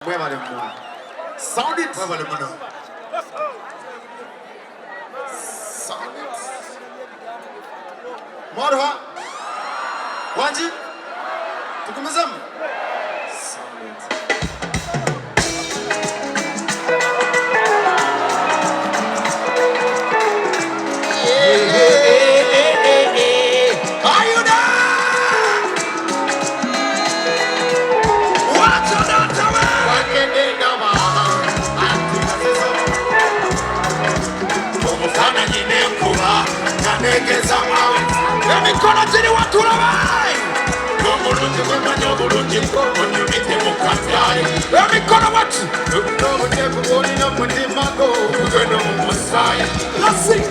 Muévale, muévale. Sound it. Muévale, mano. Sound it. Morha. Wanji. Tukumizam. Sound it. Are you there? What's on that tower? Emikono chini watu rawai. Emikono watu. Let's sing.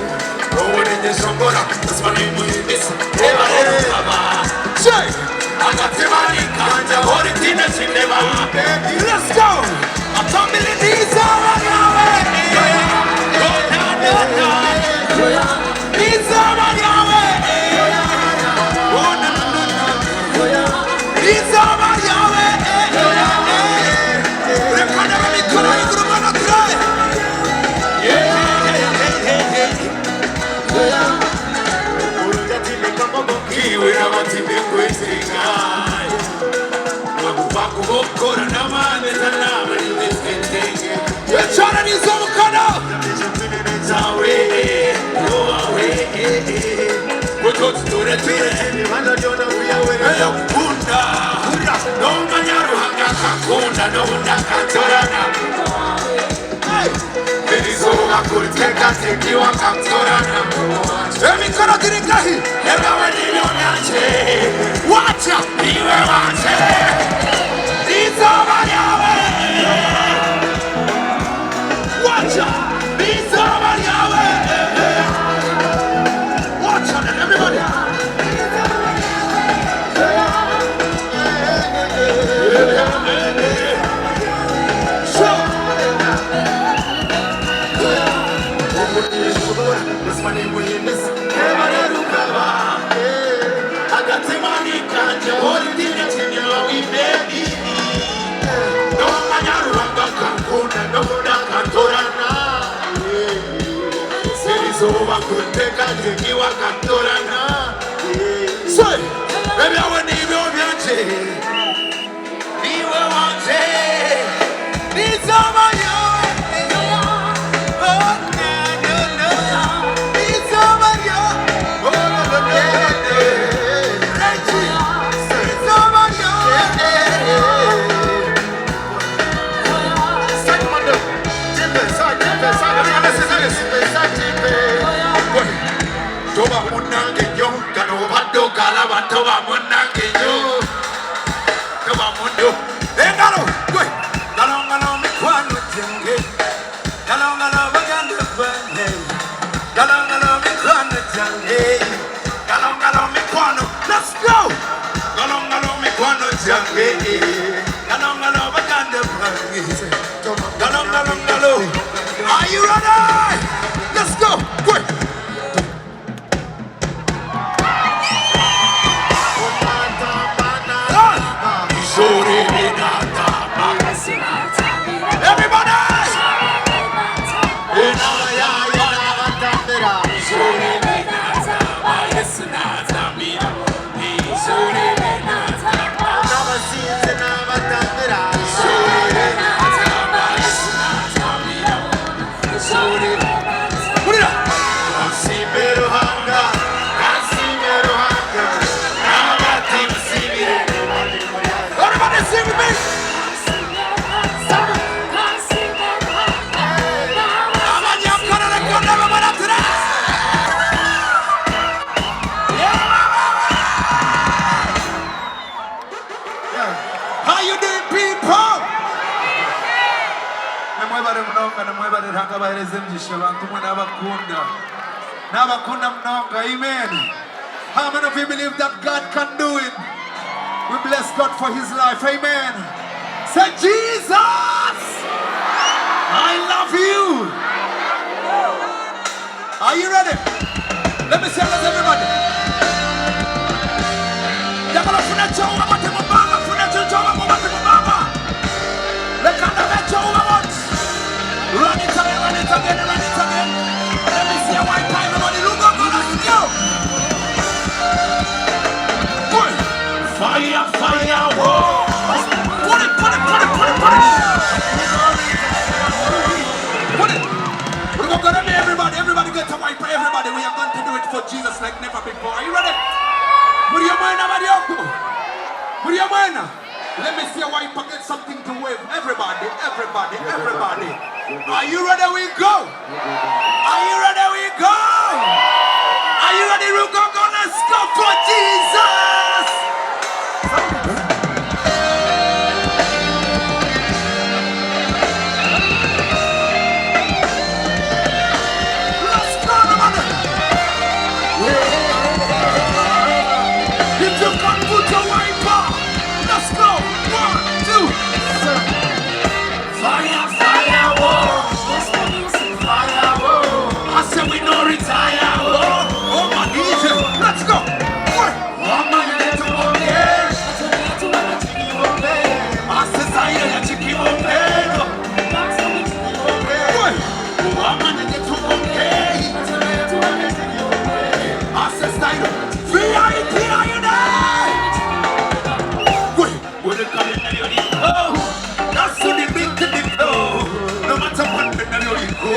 Let's go. Are you ready? Let's go. Quick. Everybody! Everybody sing with me! How you doing, people? Namwebale mnonga, namwebale rakabaeleze mjisha bantu mwana Nabakunda mnonga, amen. How many of you believe that God can do it? We bless God for his life, amen. Say, Jesus, I love you. Are you ready? Let me say this, everybody. Let everybody, everybody, everybody. Are you ready? We go. Are you ready? We go. Are you ready? We go. Go. Let's go for Jesus. Let's go, brother. If you can put your wiper, let's go. 1, 2. Fire, fire, whoa. Fire, whoa. I said we no retire, whoa. Oh my Jesus, let's go. One man let you obey. I said I let you keep obeying. One man let you obey. I said VIP, are you there? Wait, will it come in there? Oh, that's so the beat to the flow. No matter what, you go.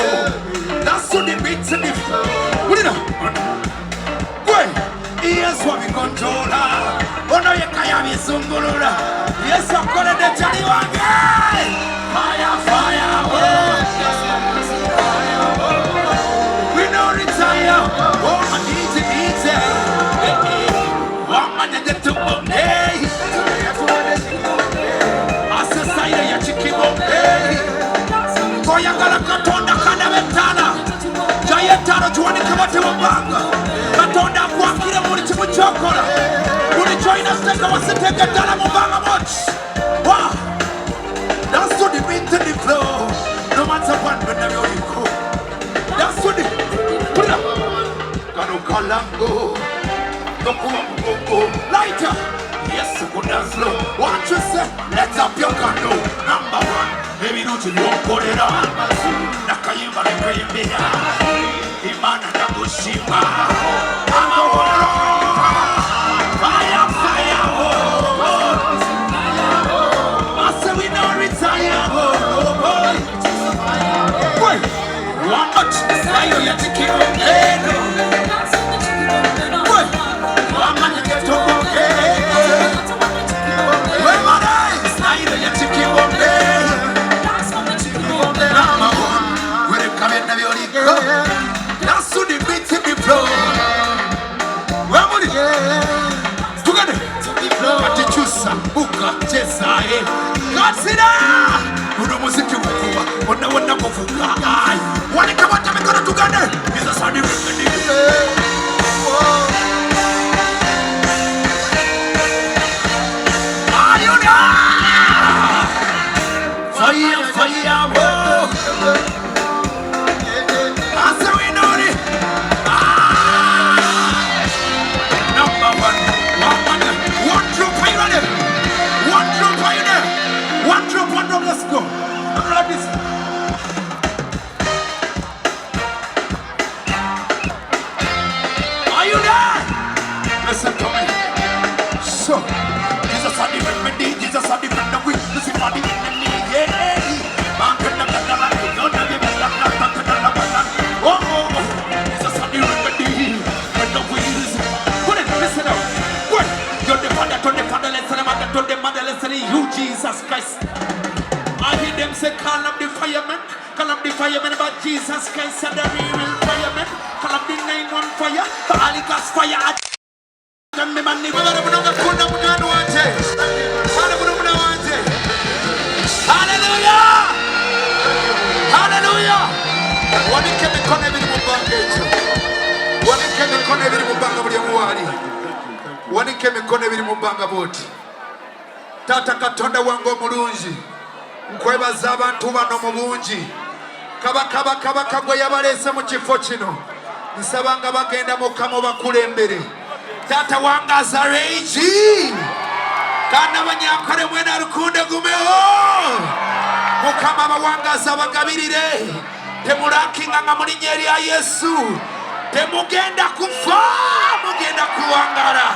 That's so the beat to the flow. What do you know? Wait, here's what we control. Oh no, you can't have it sungurura. Yes, I'm gonna let you again. Fire, fire, oh. We don't retire. Oh, I need it. One man and the two of day. I say, ya chicken of day. For you gotta cut on the kind of ventana. Giant Tano, you want to come out to a bang. Cut on that walking and put it to a chocolate. Would you join us? Take us to take a dollar bang much. Wow. That's what the beat to the flow. No matter what, whenever you go. That's what the. Put it up. Gonna call and go. Lighter, yes, good and slow. What you say? Let's up your candle. Number 1, baby, don't you know put it on? Nakayima, Nakayima, Imana, Nabushima. I'm a warrior. Fire, fire, oh. I say we don't retire, oh. Wait, one much. I know you're taking Jesus Christ. I hear them say, call up the firemen. Call up the firemen, but Jesus Christ said the real firemen. Call up the 9-1 fire, the Holy Ghost fire. Hallelujah! Hallelujah! What did Kevin Connery Mubanga? What did Kevin Connery Mubanga? What did Kevin Connery Mubanga? Tata Katonda wango mulungi nkwebaza abantu bano mu bungi kabaka gwe yabalese mu kifo kino nsabanga bagenda mukama bakulembere tata wangaza reiji kana banyankole mwena rukunde gumeho mukama bawangaza bagabirire temulakinga nga mulinnya erya Yesu temugenda kufa mugenda kuwangala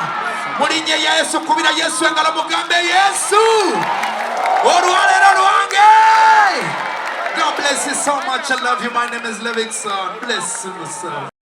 mulinnya ya Yesu kubira Yesu engalo mugambe Yesu olwalero lwange. God bless you so much. I love you. My name is Levickson. Bless you, son.